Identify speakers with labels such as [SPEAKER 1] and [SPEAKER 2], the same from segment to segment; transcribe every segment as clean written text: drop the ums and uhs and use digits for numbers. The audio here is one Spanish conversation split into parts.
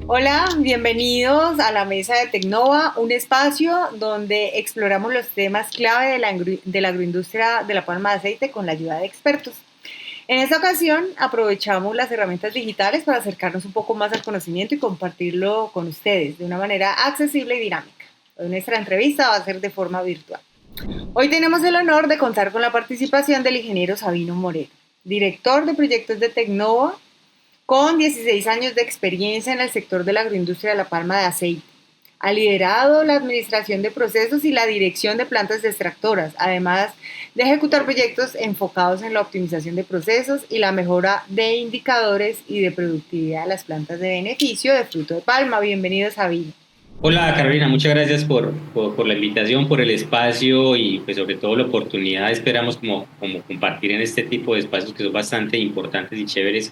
[SPEAKER 1] Hola, bienvenidos a la mesa de Tecnova, un espacio donde exploramos los temas clave de la agroindustria de la palma de aceite con la ayuda de expertos. En esta ocasión aprovechamos las herramientas digitales para acercarnos un poco más al conocimiento y compartirlo con ustedes de una manera accesible y dinámica. Hoy nuestra entrevista va a ser de forma virtual. Hoy tenemos el honor de contar con la participación del ingeniero Sabino Moreno, director de proyectos de Tecnova, con 16 años de experiencia en el sector de la agroindustria de la palma de aceite. Ha liderado la administración de procesos y la dirección de plantas extractoras, además de ejecutar proyectos enfocados en la optimización de procesos y la mejora de indicadores y de productividad de las plantas de beneficio de fruto de palma. Bienvenido, Sabino.
[SPEAKER 2] Hola Carolina, muchas gracias por la invitación, por el espacio y pues sobre todo la oportunidad. Esperamos como compartir en este tipo de espacios que son bastante importantes y chéveres.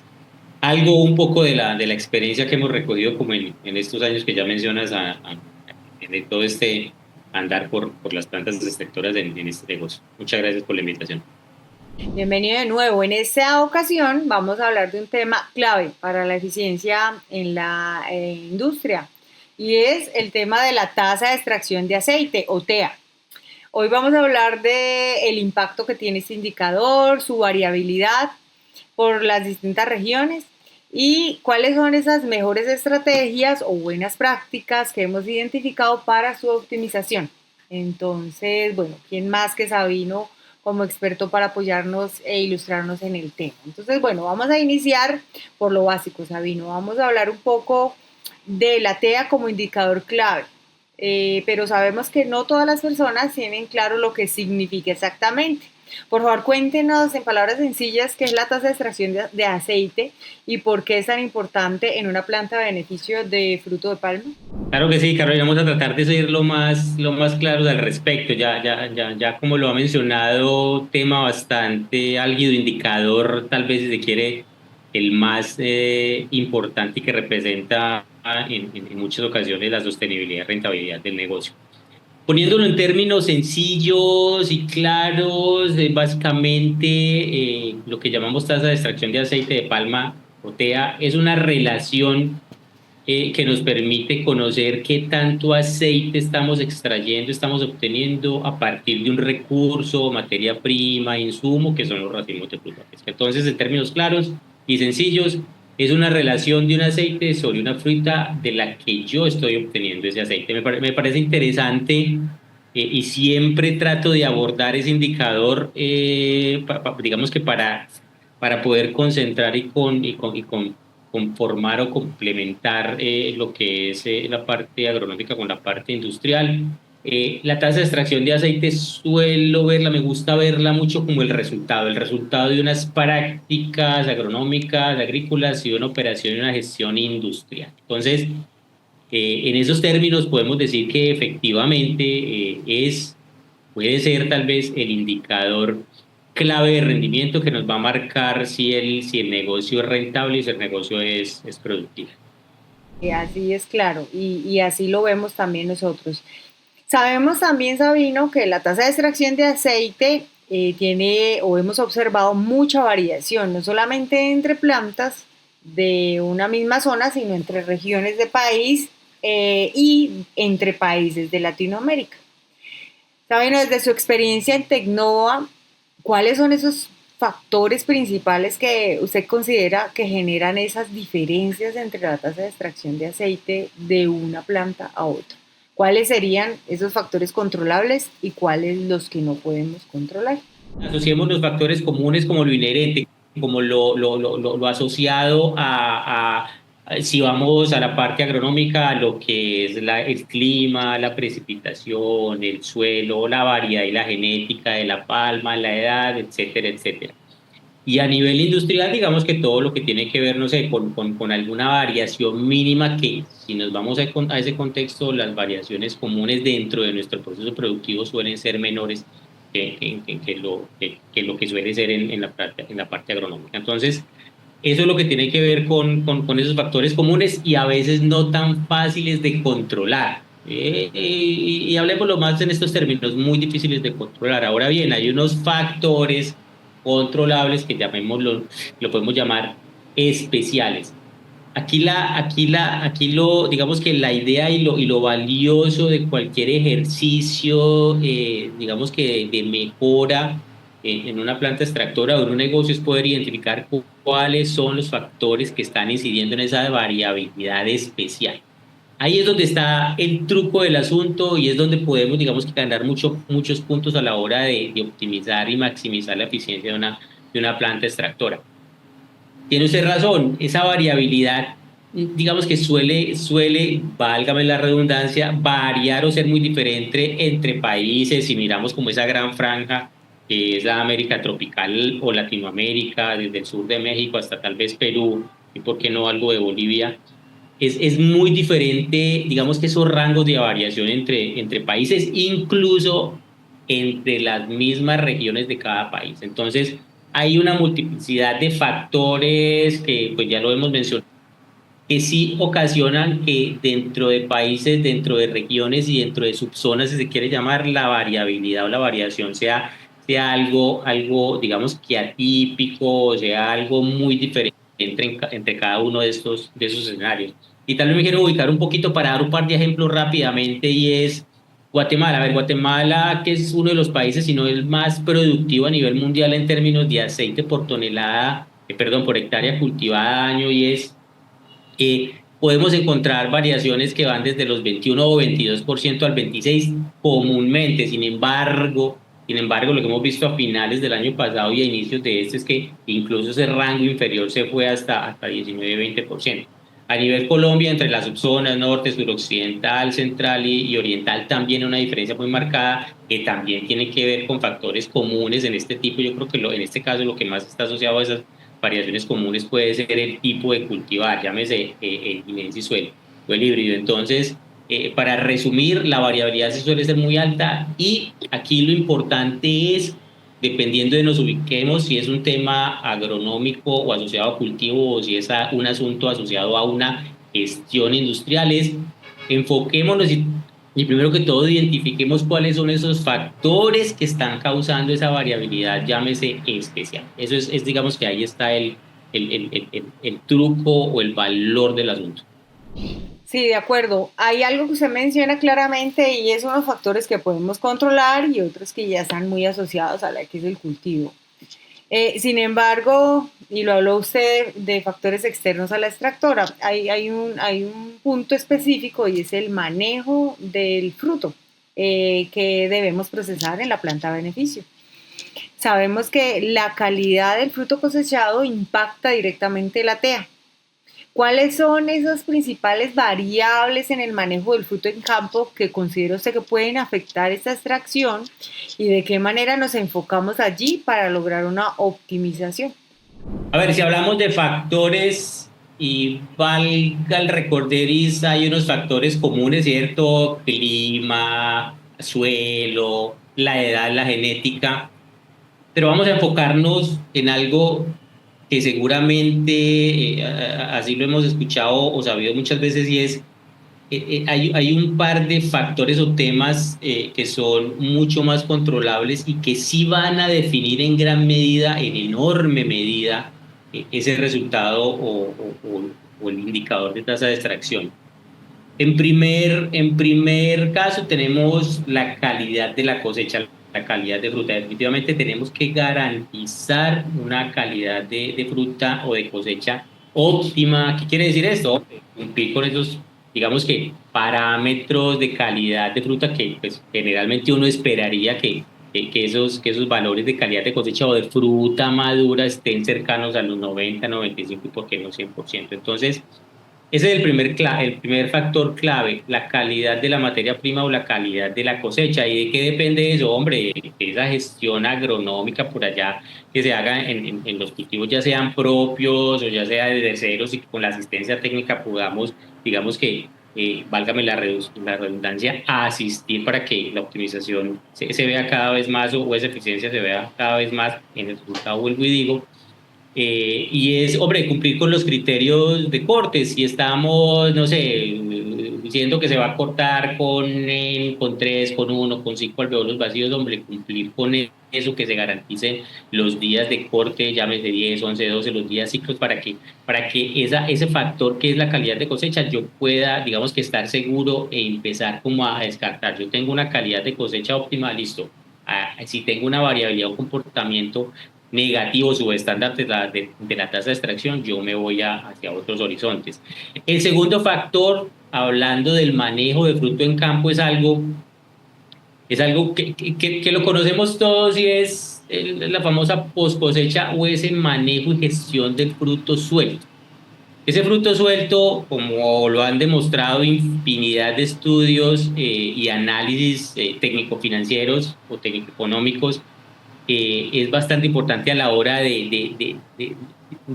[SPEAKER 2] Algo un poco de la experiencia que hemos recogido como en estos años que ya mencionas en todo este andar por las plantas sectoras en este negocio. Muchas gracias por la invitación.
[SPEAKER 1] Bienvenido de nuevo. En esta ocasión vamos a hablar de un tema clave para la eficiencia en la industria y es el tema de la tasa de extracción de aceite o TEA. Hoy vamos a hablar de el impacto que tiene este indicador, su variabilidad por las distintas regiones y cuáles son esas mejores estrategias o buenas prácticas que hemos identificado para su optimización. Entonces, bueno, ¿quién más que Sabino como experto para apoyarnos e ilustrarnos en el tema? Entonces, bueno, vamos a iniciar por lo básico, Sabino. Vamos a hablar un poco de la TEA como indicador clave. Pero sabemos que no todas las personas tienen claro lo que significa exactamente. Por favor, cuéntenos en palabras sencillas qué es la tasa de extracción de aceite y por qué es tan importante en una planta de beneficio de fruto de palma.
[SPEAKER 2] Claro que sí, Carolina, vamos a tratar de ser lo más claros al respecto. Ya como lo ha mencionado, tema bastante álgido, indicador, tal vez si se quiere, el más importante y que representa en muchas ocasiones la sostenibilidad y rentabilidad del negocio. Poniéndolo en términos sencillos y claros, básicamente lo que llamamos tasa de extracción de aceite de palma o TEA es una relación que nos permite conocer qué tanto aceite estamos extrayendo, estamos obteniendo a partir de un recurso, materia prima, insumo, que son los racimos de fruta fresca. Entonces, en términos claros y sencillos, es una relación de un aceite sobre una fruta de la que yo estoy obteniendo ese aceite. Me parece interesante y siempre trato de abordar ese indicador, digamos que para poder concentrar y conformar o complementar lo que es la parte agronómica con la parte industrial. La tasa de extracción de aceite suelo verla, me gusta verla mucho como el resultado de unas prácticas agronómicas, agrícolas y de una operación y una gestión industrial. Entonces, en esos términos podemos decir que efectivamente puede ser tal vez el indicador clave de rendimiento que nos va a marcar si el negocio es rentable y si el negocio es productivo.
[SPEAKER 1] Y así es claro, y así lo vemos también nosotros. Sabemos también, Sabino, que la tasa de extracción de aceite tiene o hemos observado mucha variación, no solamente entre plantas de una misma zona, sino entre regiones de país y entre países de Latinoamérica. Sabino, desde su experiencia en Tecnova, ¿cuáles son esos factores principales que usted considera que generan esas diferencias entre la tasa de extracción de aceite de una planta a otra? ¿Cuáles serían esos factores controlables y cuáles los que no podemos controlar?
[SPEAKER 2] Asociemos los factores comunes como lo inherente, como lo asociado si vamos a la parte agronómica, a lo que es el clima, la precipitación, el suelo, la variedad y la genética de la palma, la edad, etcétera, etcétera. Y a nivel industrial, digamos que todo lo que tiene que ver, no sé, con alguna variación mínima que si nos vamos a ese contexto, las variaciones comunes dentro de nuestro proceso productivo suelen ser menores que lo que suele ser en la parte agronómica. Entonces, eso es lo que tiene que ver con esos factores comunes y a veces no tan fáciles de controlar. Y hablemoslo más en estos términos, muy difíciles de controlar. Ahora bien, hay unos factores controlables que llamémoslo, lo podemos llamar especiales. Digamos que la idea y lo valioso de cualquier ejercicio, digamos que de mejora en una planta extractora o en un negocio es poder identificar cuáles son los factores que están incidiendo en esa variabilidad especial. Ahí es donde está el truco del asunto y es donde podemos, digamos que ganar muchos puntos a la hora de optimizar y maximizar la eficiencia de una planta extractora. Tiene usted razón, esa variabilidad, digamos que válgame la redundancia, variar o ser muy diferente entre países. Si miramos como esa gran franja que es la América tropical o Latinoamérica, desde el sur de México hasta tal vez Perú, y por qué no algo de Bolivia, es muy diferente, digamos que esos rangos de variación entre países, incluso entre las mismas regiones de cada país. Entonces, hay una multiplicidad de factores que pues ya lo hemos mencionado, que sí ocasionan que dentro de países, dentro de regiones y dentro de subzonas, si se quiere llamar, la variabilidad o la variación sea algo, digamos que atípico, o sea algo muy diferente entre cada uno de esos escenarios. Y tal vez me quiero ubicar un poquito para dar un par de ejemplos rápidamente y es Guatemala. A ver, Guatemala, que es uno de los países, si no el más productivo a nivel mundial en términos de aceite por tonelada, perdón, por hectárea cultivada año, y podemos encontrar variaciones que van desde los 21 o 22% al 26% comúnmente. Sin embargo, lo que hemos visto a finales del año pasado y a inicios de este es que incluso ese rango inferior se fue hasta 19-20%. A nivel Colombia, entre las subzonas norte, suroccidental, central y oriental, también una diferencia muy marcada que también tiene que ver con factores comunes en este tipo. Yo creo que en este caso lo que más está asociado a esas variaciones comunes puede ser el tipo de cultivar, llámese el guinense o el híbrido. Entonces, para resumir, la variabilidad sí suele ser muy alta y aquí lo importante es, dependiendo de nos ubiquemos, si es un tema agronómico o asociado a cultivo o si es un asunto asociado a una gestión industrial, enfoquémonos y primero que todo identifiquemos cuáles son esos factores que están causando esa variabilidad, llámese especial. Eso digamos que ahí está el truco o el valor del asunto.
[SPEAKER 1] Sí, de acuerdo. Hay algo que usted menciona claramente y es unos factores que podemos controlar y otros que ya están muy asociados a la que es el cultivo. Sin embargo, y lo habló usted de factores externos a la extractora, hay un punto específico y es el manejo del fruto que debemos procesar en la planta de beneficio. Sabemos que la calidad del fruto cosechado impacta directamente la TEA. ¿Cuáles son esas principales variables en el manejo del fruto en campo que considera usted que pueden afectar esta extracción y de qué manera nos enfocamos allí para lograr una optimización?
[SPEAKER 2] A ver, si hablamos de factores y valga el recorderis, hay unos factores comunes, ¿cierto? Clima, suelo, la edad, la genética, pero vamos a enfocarnos en algo que seguramente así lo hemos escuchado o sabido muchas veces y es, hay un par de factores o temas que son mucho más controlables y que sí van a definir en gran medida, en enorme medida, ese resultado o el indicador de tasa de extracción. En primer caso tenemos la calidad de la cosecha, la calidad de fruta. Definitivamente tenemos que garantizar una calidad de fruta o de cosecha óptima. ¿Qué quiere decir esto? Cumplir con esos, digamos que, parámetros de calidad de fruta que pues, generalmente uno esperaría que esos valores de calidad de cosecha o de fruta madura estén cercanos a los 90, 95 y por qué no 100%. Entonces, ese es el primer factor clave, la calidad de la materia prima o la calidad de la cosecha. ¿Y de qué depende eso? Hombre, de esa gestión agronómica por allá que se haga en los cultivos, ya sean propios o ya sea desde ceros y que con la asistencia técnica podamos, digamos que, válgame la redundancia, asistir para que la optimización se vea cada vez más o esa eficiencia se vea cada vez más en el resultado, vuelvo y digo. Y es, hombre, cumplir con los criterios de corte. Si estamos, no sé, diciendo que se va a cortar con 3, con 1, con 5 alveolos vacíos, hombre, cumplir con eso, que se garanticen los días de corte, llámese 10, 11, 12, los días ciclos, para que ese factor que es la calidad de cosecha, yo pueda, digamos que estar seguro e empezar como a descartar. Yo tengo una calidad de cosecha óptima, listo. Si tengo una variabilidad o comportamiento negativo subestándar de la tasa de extracción, yo me voy hacia otros horizontes. El segundo factor, hablando del manejo de fruto en campo, es algo que lo conocemos todos y es la famosa post cosecha o ese manejo y gestión del fruto suelto. Ese fruto suelto, como lo han demostrado infinidad de estudios y análisis técnico-financieros o técnico-económicos, es bastante importante a la hora de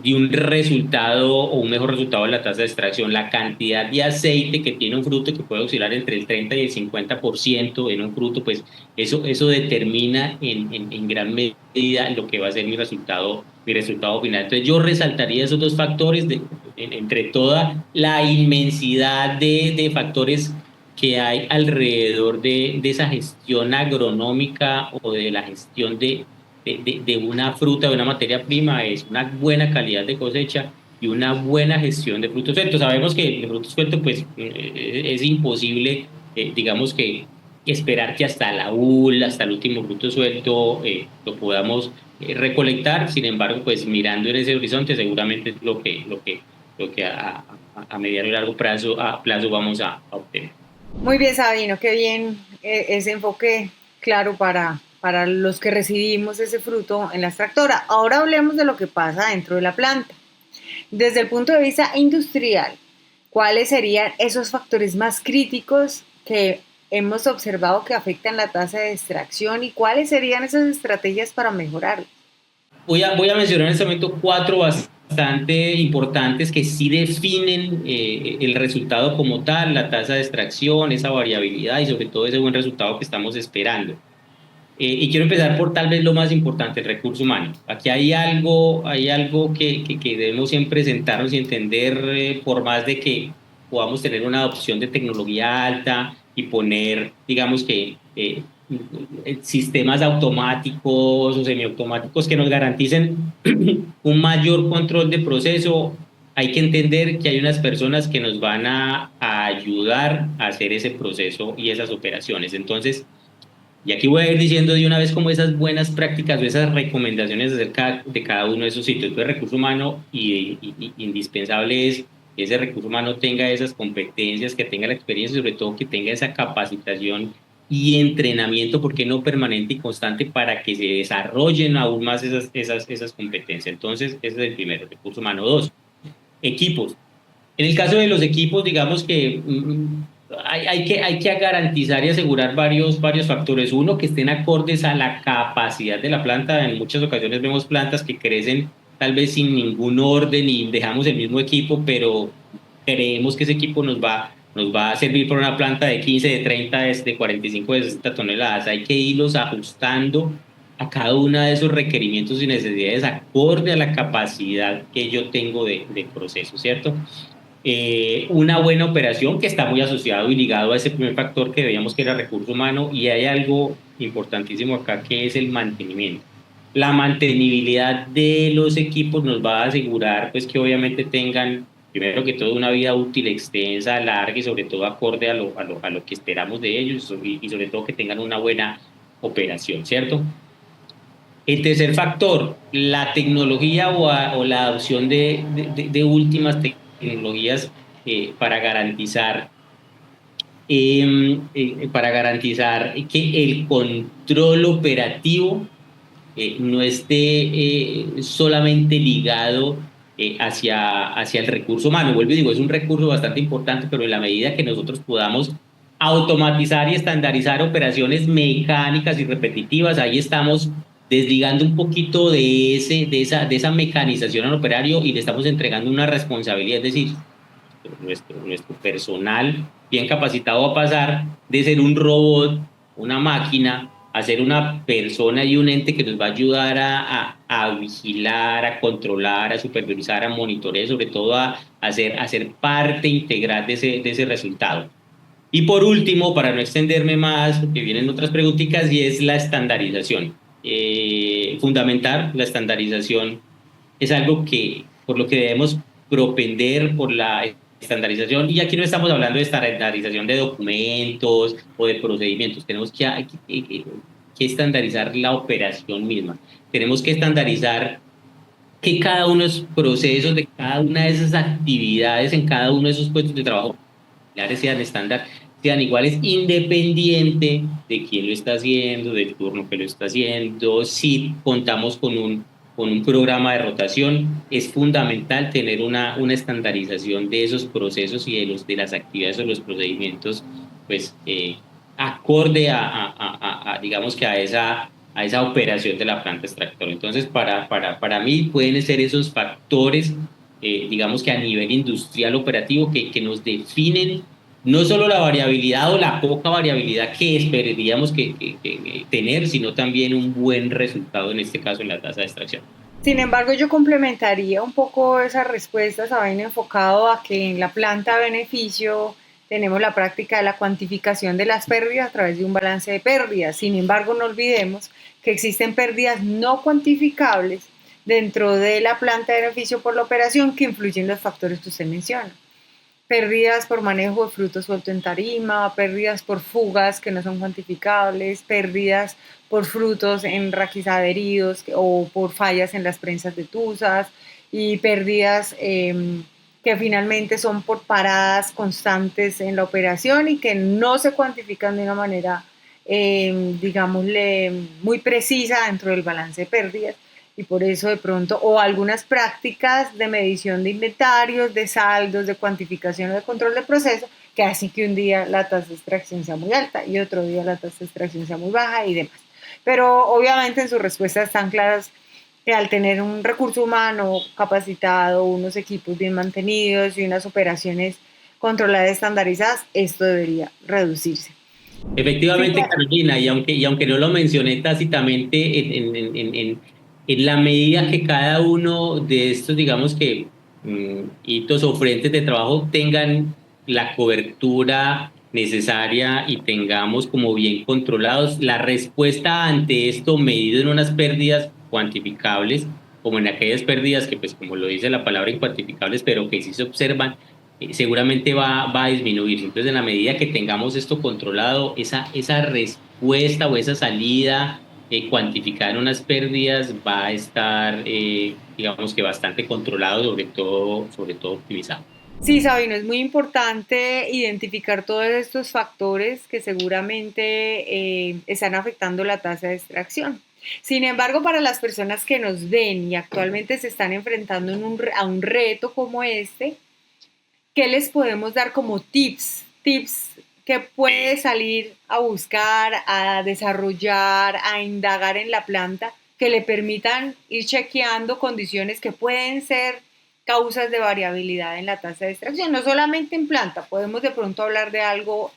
[SPEAKER 2] un resultado o un mejor resultado de la tasa de extracción. La cantidad de aceite que tiene un fruto, que puede oscilar entre el 30 y el 50% en un fruto, pues eso determina en gran medida lo que va a ser mi resultado final. Entonces yo resaltaría esos dos factores entre toda la inmensidad de factores que hay alrededor de esa gestión agronómica o de la gestión de una fruta, de una materia prima, es una buena calidad de cosecha y una buena gestión de frutos sueltos. Sabemos que el fruto suelto pues es imposible, digamos que esperar que hasta la ul, hasta el último fruto suelto lo podamos recolectar. Sin embargo, pues mirando en ese horizonte seguramente es lo que a mediano y largo plazo vamos a obtener.
[SPEAKER 1] Muy bien, Sabino, qué bien ese enfoque claro para los que recibimos ese fruto en la extractora. Ahora hablemos de lo que pasa dentro de la planta. Desde el punto de vista industrial, ¿cuáles serían esos factores más críticos que hemos observado que afectan la tasa de extracción y cuáles serían esas estrategias para mejorar?
[SPEAKER 2] Voy a mencionar en este momento cuatro bastante importantes que sí definen el resultado como tal, la tasa de extracción, esa variabilidad y sobre todo ese buen resultado que estamos esperando. Y quiero empezar por tal vez lo más importante, el recurso humano. Aquí hay algo que debemos siempre sentarnos y entender, por más de que podamos tener una adopción de tecnología alta y poner, digamos que, sistemas automáticos o semiautomáticos que nos garanticen un mayor control de proceso. Hay que entender que hay unas personas que nos van a ayudar a hacer ese proceso y esas operaciones. Entonces, y aquí voy a ir diciendo de una vez como esas buenas prácticas o esas recomendaciones acerca de cada uno de esos sitios. Entonces, recurso humano y indispensable es que ese recurso humano tenga esas competencias, que tenga la experiencia y sobre todo que tenga esa capacitación y entrenamiento, porque no permanente y constante, para que se desarrollen aún más esas competencias. Entonces, ese es el primero, recurso humano. Dos, equipos. En el caso de los equipos, digamos que hay que garantizar y asegurar varios factores. Uno, que estén acordes a la capacidad de la planta. En muchas ocasiones vemos plantas que crecen tal vez sin ningún orden y dejamos el mismo equipo, pero creemos que ese equipo nos va a servir para una planta de 15, de 30, de 45, de 60 toneladas. Hay que irlos ajustando a cada uno de esos requerimientos y necesidades acorde a la capacidad que yo tengo de proceso, ¿cierto? Una buena operación que está muy asociado y ligado a ese primer factor que veíamos que era recurso humano, y hay algo importantísimo acá que es el mantenimiento. La mantenibilidad de los equipos nos va a asegurar pues que obviamente tengan primero que todo una vida útil extensa, larga y sobre todo acorde a lo que esperamos de ellos, y sobre todo que tengan una buena operación, ¿cierto? El tercer factor, la tecnología o la adopción de últimas tecnologías para garantizar que el control operativo no esté solamente ligado hacia el recurso humano. Vuelvo y digo, es un recurso bastante importante, pero en la medida que nosotros podamos automatizar y estandarizar operaciones mecánicas y repetitivas, ahí estamos desligando un poquito de esa mecanización al operario y le estamos entregando una responsabilidad, es decir, nuestro personal bien capacitado va a pasar de ser un robot, una máquina, a ser una persona y un ente que nos va a ayudar a vigilar, a controlar, a supervisar, a monitorear, sobre todo a ser parte integral de ese resultado. Y por último, para no extenderme más, porque vienen otras preguntitas, y es la estandarización. Fundamental, la estandarización es algo que, por lo que debemos propender por la estandarización, y aquí no estamos hablando de estandarización de documentos o de procedimientos, tenemos que estandarizar la operación misma, tenemos que estandarizar que cada uno de los procesos de cada una de esas actividades en cada uno de esos puestos de trabajo sean estándar, sean iguales, independiente de quién lo está haciendo, del turno que lo está haciendo. Si contamos con un programa de rotación, es fundamental tener una estandarización de esos procesos y de las actividades o los procedimientos, pues, acorde digamos que a esa operación de la planta extractora. Entonces, para mí pueden ser esos factores, digamos que a nivel industrial operativo, que nos definen no solo la variabilidad o la poca variabilidad que esperaríamos que tener, sino también un buen resultado, en este caso en la tasa de extracción.
[SPEAKER 1] Sin embargo, yo complementaría un poco esa respuesta, Sabine, enfocado a que en la planta de beneficio tenemos la práctica de la cuantificación de las pérdidas a través de un balance de pérdidas. Sin embargo, no olvidemos que existen pérdidas no cuantificables dentro de la planta de beneficio por la operación que influyen los factores que usted menciona. Pérdidas por manejo de fruto suelto en tarima, pérdidas por fugas que no son cuantificables, pérdidas por frutos en raquis adheridos o por fallas en las prensas de tuzas y pérdidas que finalmente son por paradas constantes en la operación y que no se cuantifican de una manera, digámosle, muy precisa dentro del balance de pérdidas y por eso de pronto, o algunas prácticas de medición de inventarios, de saldos, de cuantificación o de control de proceso, que hacen que un día la tasa de extracción sea muy alta y otro día la tasa de extracción sea muy baja y demás. Pero obviamente en sus respuestas están claras que al tener un recurso humano capacitado, unos equipos bien mantenidos y unas operaciones controladas, estandarizadas, esto debería reducirse. Sí,
[SPEAKER 2] Efectivamente,
[SPEAKER 1] claro.
[SPEAKER 2] Carolina, y aunque no lo mencioné tácitamente, en la medida que cada uno de estos, digamos que, hitos o frentes de trabajo tengan la cobertura necesaria y tengamos como bien controlados, la respuesta ante esto medido en unas pérdidas cuantificables, como en aquellas pérdidas que, pues como lo dice la palabra, incuantificables, pero que sí se observan, seguramente va a disminuir. Entonces, en la medida que tengamos esto controlado, esa respuesta o esa salida cuantificada en unas pérdidas va a estar, digamos que bastante controlado, sobre todo optimizado.
[SPEAKER 1] Sí, Sabino, es muy importante identificar todos estos factores que seguramente están afectando la tasa de extracción. Sin embargo, para las personas que nos ven y actualmente se están enfrentando a un reto como este, ¿qué les podemos dar como tips? Tips que puede salir a buscar, a desarrollar, a indagar en la planta, que le permitan ir chequeando condiciones que pueden ser causas de variabilidad en la tasa de extracción, no solamente en planta, podemos de pronto hablar de algo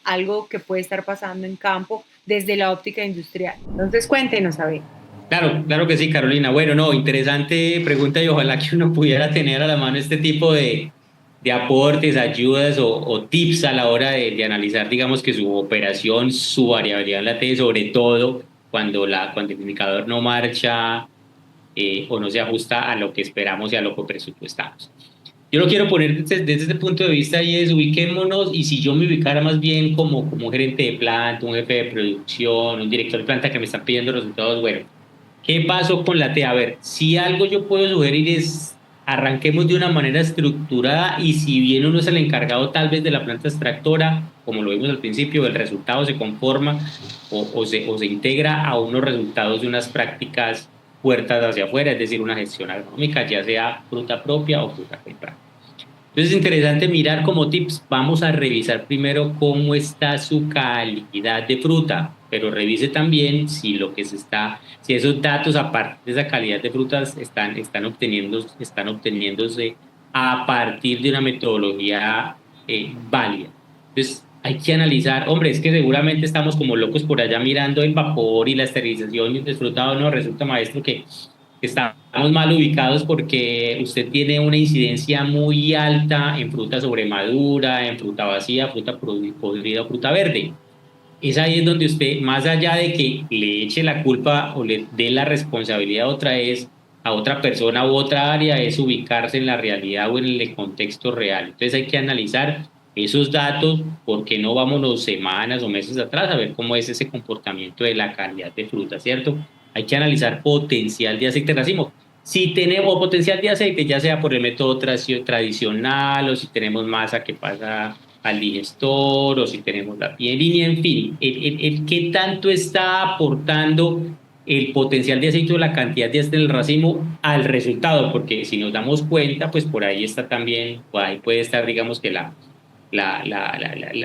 [SPEAKER 1] que puede estar pasando en campo desde la óptica industrial. Entonces, cuéntenos, a ver.
[SPEAKER 2] Claro, claro que sí, Carolina. Bueno, no, interesante pregunta y ojalá que uno pudiera tener a la mano este tipo de aportes, ayudas o tips a la hora de analizar, digamos que su operación, su variabilidad en la T, sobre todo cuando el indicador no marcha o no se ajusta a lo que esperamos y a lo que presupuestamos. Yo lo quiero poner desde este punto de vista y es ubiquémonos, y si yo me ubicara más bien como un gerente de planta, un jefe de producción, un director de planta que me están pidiendo resultados, bueno, ¿qué pasó con la T? A ver, si algo yo puedo sugerir es arranquemos de una manera estructurada y si bien uno es el encargado tal vez de la planta extractora, como lo vimos al principio, el resultado se conforma o se integra a unos resultados de unas prácticas puertas hacia afuera, es decir, una gestión agronómica, ya sea fruta propia o fruta comprada. Entonces es interesante mirar como tips, vamos a revisar primero cómo está su calidad de fruta, pero revise también si lo que se está, si esos datos aparte de esa calidad de frutas están obteniéndose a partir de una metodología válida. Entonces, hay que analizar, hombre, es que seguramente estamos como locos por allá mirando el vapor y la esterilización y el disfrutado, no, resulta maestro que estamos mal ubicados porque usted tiene una incidencia muy alta en fruta sobremadura, en fruta vacía, fruta podrida o fruta verde. Es ahí en donde usted, más allá de que le eche la culpa o le dé la responsabilidad a otra persona u otra área, es ubicarse en la realidad o en el contexto real. Entonces hay que analizar esos datos, porque no vámonos semanas o meses atrás a ver cómo es ese comportamiento de la calidad de fruta, ¿cierto? Hay que analizar potencial de aceite racimo. Si tenemos potencial de aceite, ya sea por el método tradicional o si tenemos masa que pasa al digestor o si tenemos la piel línea, en fin, el qué tanto está aportando el potencial de aceite o la cantidad de aceite del racimo al resultado, porque si nos damos cuenta, pues por ahí está también, por ahí puede estar, digamos que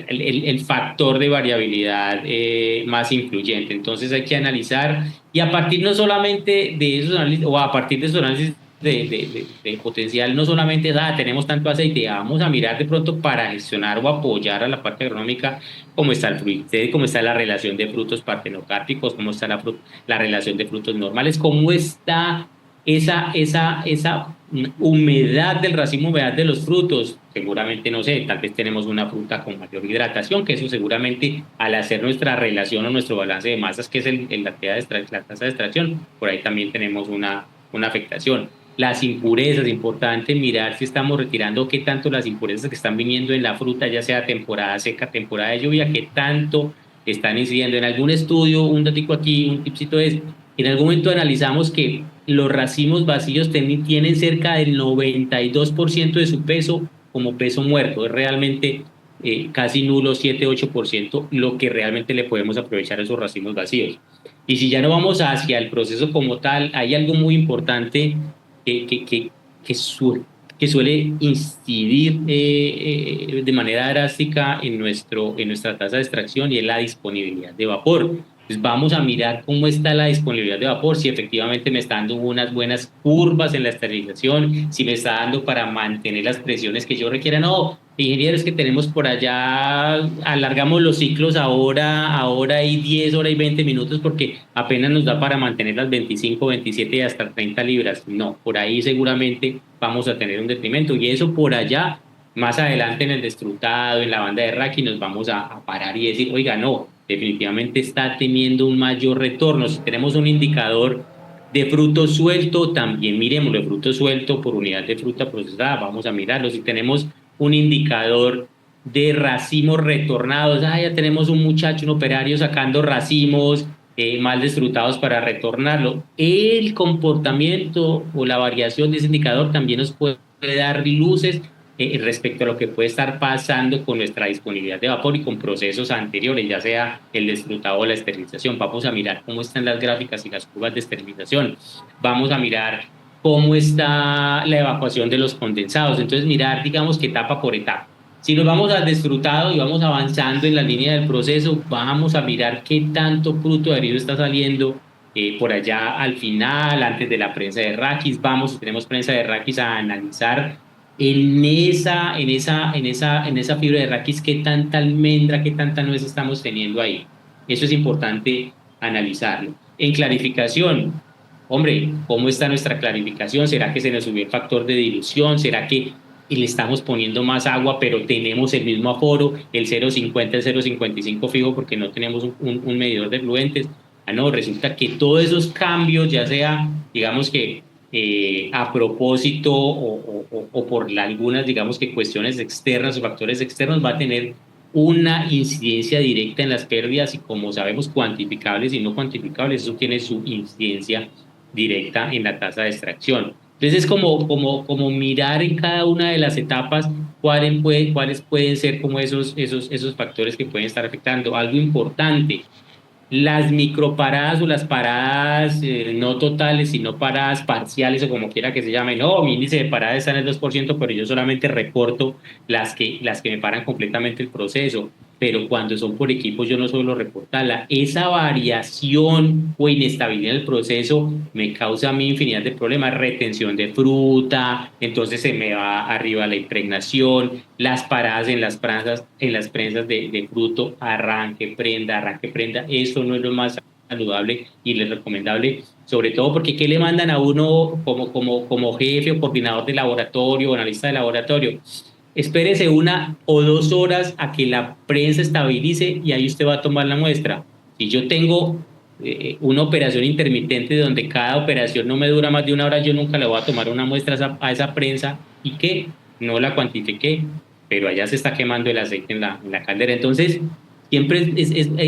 [SPEAKER 2] el factor de variabilidad más influyente. Entonces hay que analizar y a partir no solamente de esos análisis, o a partir de esos análisis de potencial, no solamente es, tenemos tanto aceite, vamos a mirar de pronto para gestionar o apoyar a la parte agronómica cómo está el fruité, cómo está la relación de frutos partenocárpicos, cómo está la relación de frutos normales, cómo está esa humedad del racimo, humedad de los frutos. Seguramente, no sé, tal vez tenemos una fruta con mayor hidratación, que eso seguramente al hacer nuestra relación o nuestro balance de masas, que es la tasa de extracción, por ahí también tenemos una afectación. Las impurezas, importante mirar si estamos retirando qué tanto las impurezas que están viniendo en la fruta, ya sea temporada seca, temporada de lluvia, qué tanto están incidiendo. En algún estudio, un datico aquí, un tipcito es, en algún momento analizamos que los racimos vacíos tienen cerca del 92% de su peso como peso muerto. Es realmente casi nulo, 7-8%, lo que realmente le podemos aprovechar a esos racimos vacíos. Y si ya no vamos hacia el proceso como tal, hay algo muy importante que, que, que, que, que suele incidir de manera drástica en nuestra tasa de extracción y es la disponibilidad de vapor. Pues vamos a mirar cómo está la disponibilidad de vapor, si efectivamente me está dando unas buenas curvas en la esterilización, si me está dando para mantener las presiones que yo requiera. No, ingenieros que tenemos por allá, alargamos los ciclos ahora y 10, hora y 20 minutos porque apenas nos da para mantener las 25, 27 y hasta 30 libras. No, por ahí seguramente vamos a tener un detrimento y eso por allá, más adelante en el destrutado, en la banda de Raki, nos vamos a parar y decir, oiga, no, definitivamente está teniendo un mayor retorno. Si tenemos un indicador de fruto suelto, también miremoslo, de fruto suelto por unidad de fruta procesada, vamos a mirarlo. Si tenemos un indicador de racimos retornados, ya tenemos un muchacho, un operario sacando racimos mal desfrutados para retornarlo. El comportamiento o la variación de ese indicador también nos puede dar luces respecto a lo que puede estar pasando con nuestra disponibilidad de vapor y con procesos anteriores, ya sea el desfrutado o la esterilización. Vamos a mirar cómo están las gráficas y las curvas de esterilización. Vamos a mirar cómo está la evacuación de los condensados. Entonces, mirar, digamos que etapa por etapa. Si nos vamos al desfrutado y vamos avanzando en la línea del proceso, vamos a mirar qué tanto fruto adherido está saliendo por allá al final, antes de la prensa de raquis. Vamos, si tenemos prensa de raquis, a analizar en esa fibra de raquis qué tanta almendra, qué tanta nuez estamos teniendo ahí. Eso es importante analizarlo. En clarificación, hombre, ¿cómo está nuestra clarificación? ¿Será que se nos subió el factor de dilución? ¿Será que le estamos poniendo más agua, pero tenemos el mismo aforo, el 0,50, el 0,55 fijo, porque no tenemos un medidor de fluentes? Ah, no, resulta que todos esos cambios, ya sea, digamos que a propósito o por algunas, digamos que cuestiones externas o factores externos, va a tener una incidencia directa en las pérdidas y como sabemos cuantificables y no cuantificables, eso tiene su incidencia directa en la tasa de extracción. Entonces es como mirar en cada una de las etapas cuáles pueden ser como esos factores que pueden estar afectando. Algo importante, las microparadas o las paradas no totales, sino paradas parciales o como quiera que se llame. No, mi índice de paradas está en el 2%, pero yo solamente reporto las que me paran completamente el proceso. pero cuando son por equipos yo no suelo reportarla. Esa variación o inestabilidad en el proceso me causa a mí infinidad de problemas, retención de fruta, entonces se me va arriba la impregnación, las paradas en las prensas de fruto, arranque, prenda, eso no es lo más saludable y les recomendable, sobre todo porque ¿qué le mandan a uno como jefe o coordinador de laboratorio o analista de laboratorio? Espérese 1 o 2 horas a que la prensa estabilice y ahí usted va a tomar la muestra. Si yo tengo una operación intermitente donde cada operación no me dura más de 1 hora, yo nunca le voy a tomar una muestra a esa prensa y que no la cuantifiqué, pero allá se está quemando el aceite en la caldera. Entonces, siempre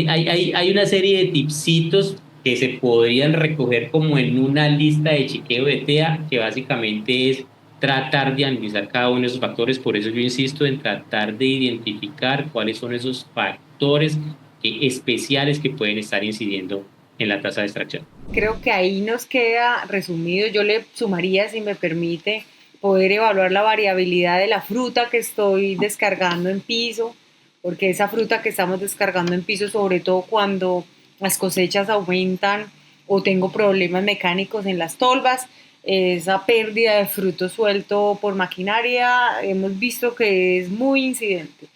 [SPEAKER 2] hay una serie de tipsitos que se podrían recoger como en una lista de chequeo de TEA, que básicamente es tratar de analizar cada uno de esos factores. Por eso yo insisto en tratar de identificar cuáles son esos factores especiales que pueden estar incidiendo en la tasa de extracción.
[SPEAKER 1] Creo que ahí nos queda resumido. Yo le sumaría, si me permite, poder evaluar la variabilidad de la fruta que estoy descargando en piso, porque esa fruta que estamos descargando en piso, sobre todo cuando las cosechas aumentan o tengo problemas mecánicos en las tolvas, esa pérdida de fruto suelto por maquinaria, hemos visto que es muy incidente.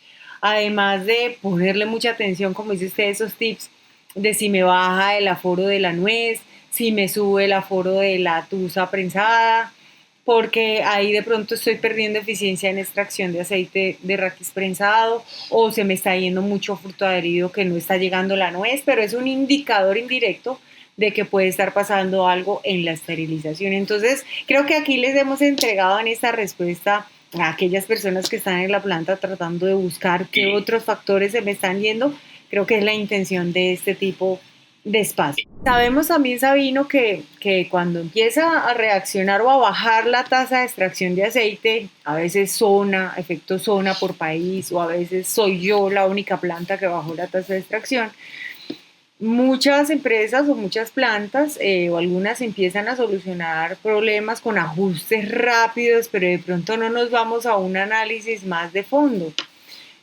[SPEAKER 1] Además de ponerle mucha atención, como dice usted, esos tips de si me baja el aforo de la nuez, si me sube el aforo de la tusa prensada, porque ahí de pronto estoy perdiendo eficiencia en extracción de aceite de raquis prensado o se me está yendo mucho fruto adherido que no está llegando la nuez, pero es un indicador indirecto de que puede estar pasando algo en la esterilización. Entonces, creo que aquí les hemos entregado en esta respuesta a aquellas personas que están en la planta tratando de buscar qué otros factores se me están yendo. Creo que es la intención de este tipo de espacio. Sabemos también, Sabino, que cuando empieza a reaccionar o a bajar la tasa de extracción de aceite, a veces zona, efecto zona por país, o a veces soy yo la única planta que bajó la tasa de extracción, muchas empresas o muchas plantas o algunas empiezan a solucionar problemas con ajustes rápidos, pero de pronto no nos vamos a un análisis más de fondo.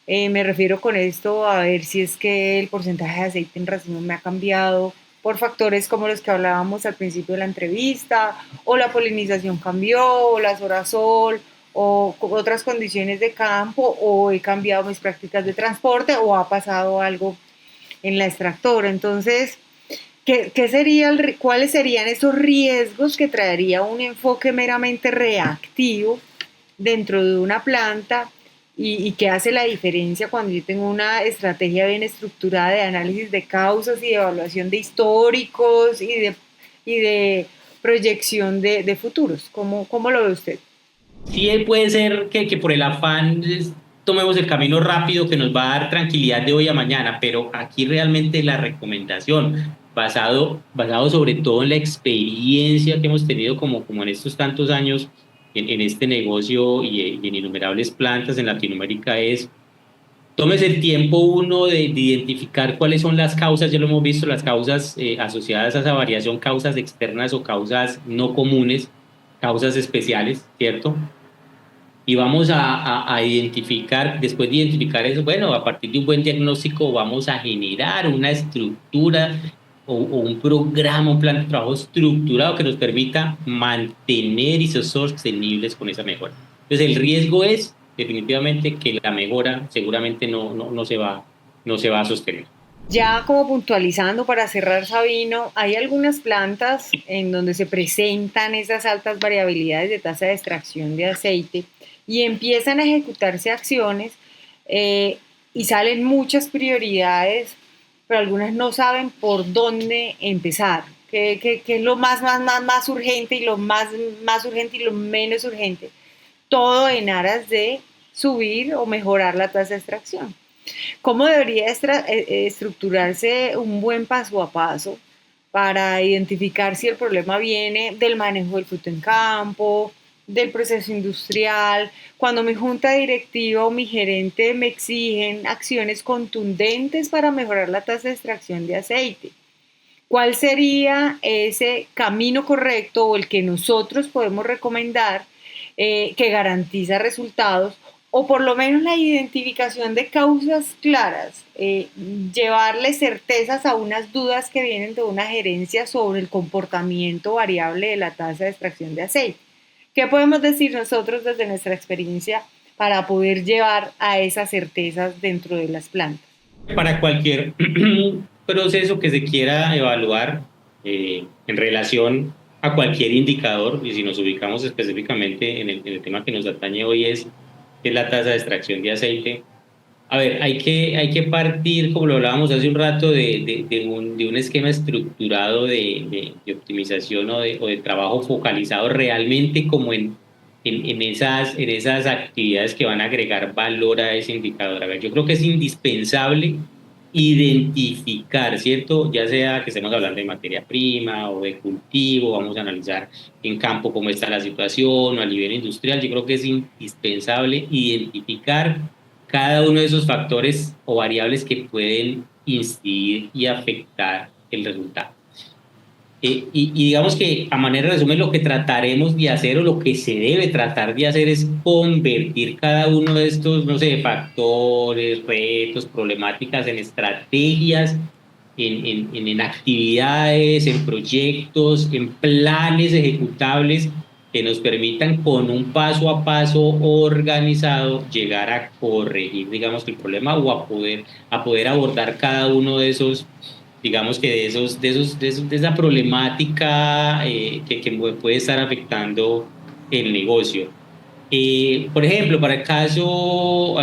[SPEAKER 1] Me refiero con esto a ver si es que el porcentaje de aceite en racimo me ha cambiado por factores como los que hablábamos al principio de la entrevista, o la polinización cambió, o las horas sol, o otras condiciones de campo, o he cambiado mis prácticas de transporte, o ha pasado algo en la extractora. Entonces, ¿qué sería ¿cuáles serían esos riesgos que traería un enfoque meramente reactivo dentro de una planta y qué hace la diferencia cuando yo tengo una estrategia bien estructurada de análisis de causas y de evaluación de históricos y de proyección de futuros? ¿Cómo lo ve usted?
[SPEAKER 2] Sí, puede ser que por el afán tomemos el camino rápido que nos va a dar tranquilidad de hoy a mañana, pero aquí realmente la recomendación, basado sobre todo en la experiencia que hemos tenido como en estos tantos años en este negocio y en innumerables plantas en Latinoamérica, es tómese el tiempo uno de identificar cuáles son las causas, ya lo hemos visto, las causas asociadas a esa variación, causas externas o causas no comunes, causas especiales, ¿cierto? Y vamos a identificar, después de identificar eso, bueno, a partir de un buen diagnóstico vamos a generar una estructura o un programa, un plan de trabajo estructurado que nos permita mantener y ser sostenibles con esa mejora. Entonces el riesgo es definitivamente que la mejora seguramente no se va a sostener.
[SPEAKER 1] Ya como puntualizando para cerrar, Sabino, hay algunas plantas en donde se presentan esas altas variabilidades de tasa de extracción de aceite y empiezan a ejecutarse acciones eh, y salen muchas prioridades, pero algunas no saben por dónde empezar, qué es lo más urgente y lo más urgente y lo menos urgente, todo en aras de subir o mejorar la tasa de extracción. ¿Cómo debería estructurarse un buen paso a paso para identificar si el problema viene del manejo del fruto en campo, del proceso industrial, cuando mi junta directiva o mi gerente me exigen acciones contundentes para mejorar la tasa de extracción de aceite? ¿Cuál sería ese camino correcto o el que nosotros podemos recomendar que garantiza resultados o por lo menos la identificación de causas claras, llevarle certezas a unas dudas que vienen de una gerencia sobre el comportamiento variable de la tasa de extracción de aceite. ¿Qué podemos decir nosotros desde nuestra experiencia para poder llevar a esas certezas dentro de las plantas?
[SPEAKER 2] Para cualquier proceso que se quiera evaluar en relación a cualquier indicador, y si nos ubicamos específicamente en el tema que nos atañe hoy es la tasa de extracción de aceite. A ver, hay que partir, como lo hablábamos hace un rato, de un esquema estructurado de optimización o de trabajo focalizado realmente como en esas actividades que van a agregar valor a ese indicador. A ver, yo creo que es indispensable identificar, ¿cierto? Ya sea que estemos hablando de materia prima o de cultivo, vamos a analizar en campo cómo está la situación o a nivel industrial. Yo creo que es indispensable identificar cada uno de esos factores o variables que pueden incidir y afectar el resultado. Y digamos que a manera de resumen lo que trataremos de hacer o lo que se debe tratar de hacer es convertir cada uno de estos, no sé, factores, retos, problemáticas en estrategias, en actividades, en proyectos, en planes ejecutables que nos permitan con un paso a paso organizado llegar a corregir, digamos, el problema o a poder abordar cada uno de esos, digamos que de esa problemática que puede estar afectando el negocio. Por ejemplo, para el caso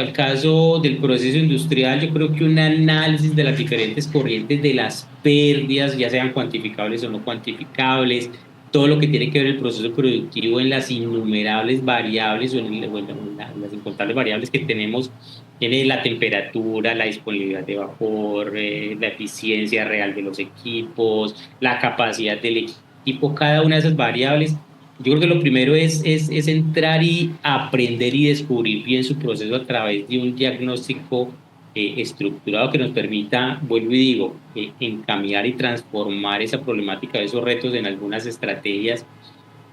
[SPEAKER 2] del proceso industrial, yo creo que un análisis de las diferentes corrientes de las pérdidas, ya sean cuantificables o no cuantificables, todo lo que tiene que ver el proceso productivo en las innumerables variables o en las incontables variables que tenemos, tiene la temperatura, la disponibilidad de vapor, la eficiencia real de los equipos, la capacidad del equipo, cada una de esas variables. Yo creo que lo primero es entrar y aprender y descubrir bien su proceso a través de un diagnóstico estructurado que nos permita, vuelvo y digo, encaminar y transformar esa problemática, esos retos en algunas estrategias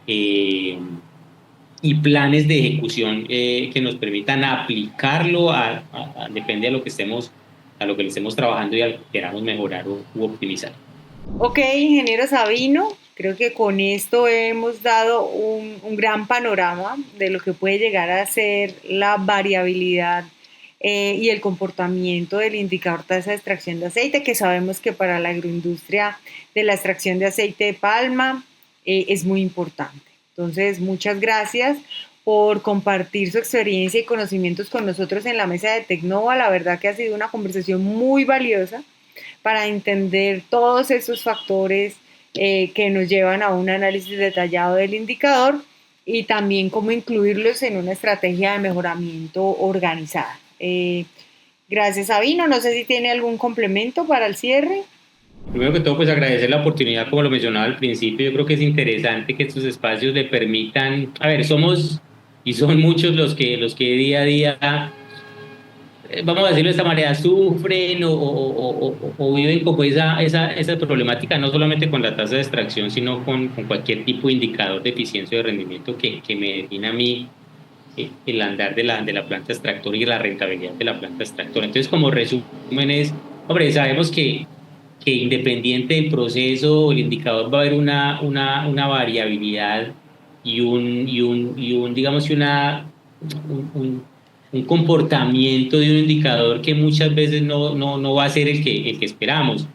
[SPEAKER 2] eh, y planes de ejecución que nos permitan aplicarlo depende de lo que estemos, a lo que le estemos trabajando y a lo que queramos mejorar u optimizar.
[SPEAKER 1] Ok, ingeniero Sabino, creo que con esto hemos dado un gran panorama de lo que puede llegar a ser la variabilidad y el comportamiento del indicador tasa de extracción de aceite, que sabemos que para la agroindustria de la extracción de aceite de palma es muy importante. Entonces, muchas gracias por compartir su experiencia y conocimientos con nosotros en la mesa de Tecnova. La verdad que ha sido una conversación muy valiosa para entender todos esos factores que nos llevan a un análisis detallado del indicador y también cómo incluirlos en una estrategia de mejoramiento organizada. Gracias, Sabino. No sé si tiene algún complemento para el cierre.
[SPEAKER 2] Primero que todo, pues agradecer la oportunidad, como lo mencionaba al principio. Yo creo que es interesante que estos espacios le permitan, a ver, somos y son muchos los que día a día, vamos a decirlo de esta manera, sufren o viven como esa problemática, no solamente con la tasa de extracción, sino con cualquier tipo de indicador de eficiencia o de rendimiento que me defina a mí el andar de la planta extractora y la rentabilidad de la planta extractora. Entonces, como resumen es, hombre, sabemos que independiente del proceso, el indicador va a haber una variabilidad digamos, un comportamiento de un indicador que muchas veces no va a ser el que esperamos.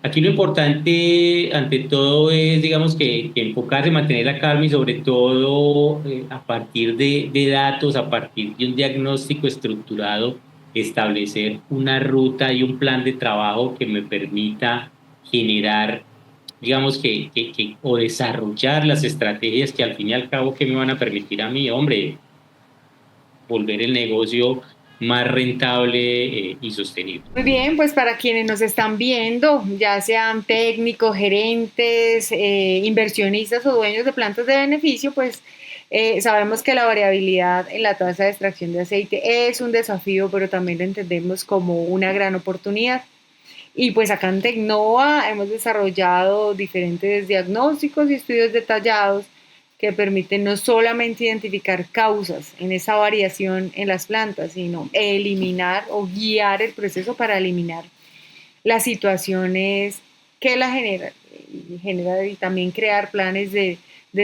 [SPEAKER 2] Aquí lo importante, ante todo, es, digamos, que enfocarse, mantener la calma y sobre todo, a partir de datos, a partir de un diagnóstico estructurado, establecer una ruta y un plan de trabajo que me permita generar, digamos, o desarrollar las estrategias que al fin y al cabo que me van a permitir a mí, hombre, volver el negocio más rentable y sostenible.
[SPEAKER 1] Muy bien, pues para quienes nos están viendo, ya sean técnicos, gerentes, inversionistas o dueños de plantas de beneficio, pues sabemos que la variabilidad en la tasa de extracción de aceite es un desafío, pero también lo entendemos como una gran oportunidad. Y pues acá en Tecnova hemos desarrollado diferentes diagnósticos y estudios detallados que permiten no solamente identificar causas en esa variación en las plantas, sino eliminar o guiar el proceso para eliminar las situaciones que la generan y también crear planes de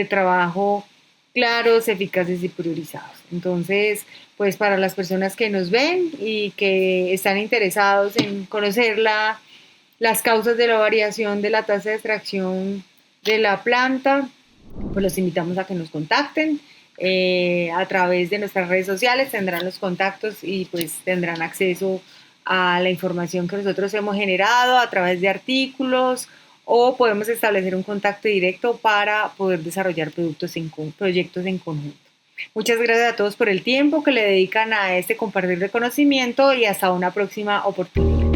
[SPEAKER 1] trabajo claros, eficaces y priorizados. Entonces, pues para las personas que nos ven y que están interesados en conocer las causas de la variación de la tasa de extracción de la planta, pues los invitamos a que nos contacten. A través de nuestras redes sociales tendrán los contactos y pues tendrán acceso a la información que nosotros hemos generado a través de artículos o podemos establecer un contacto directo para poder desarrollar proyectos en conjunto. Muchas gracias a todos por el tiempo que le dedican a este compartir de conocimiento y hasta una próxima oportunidad.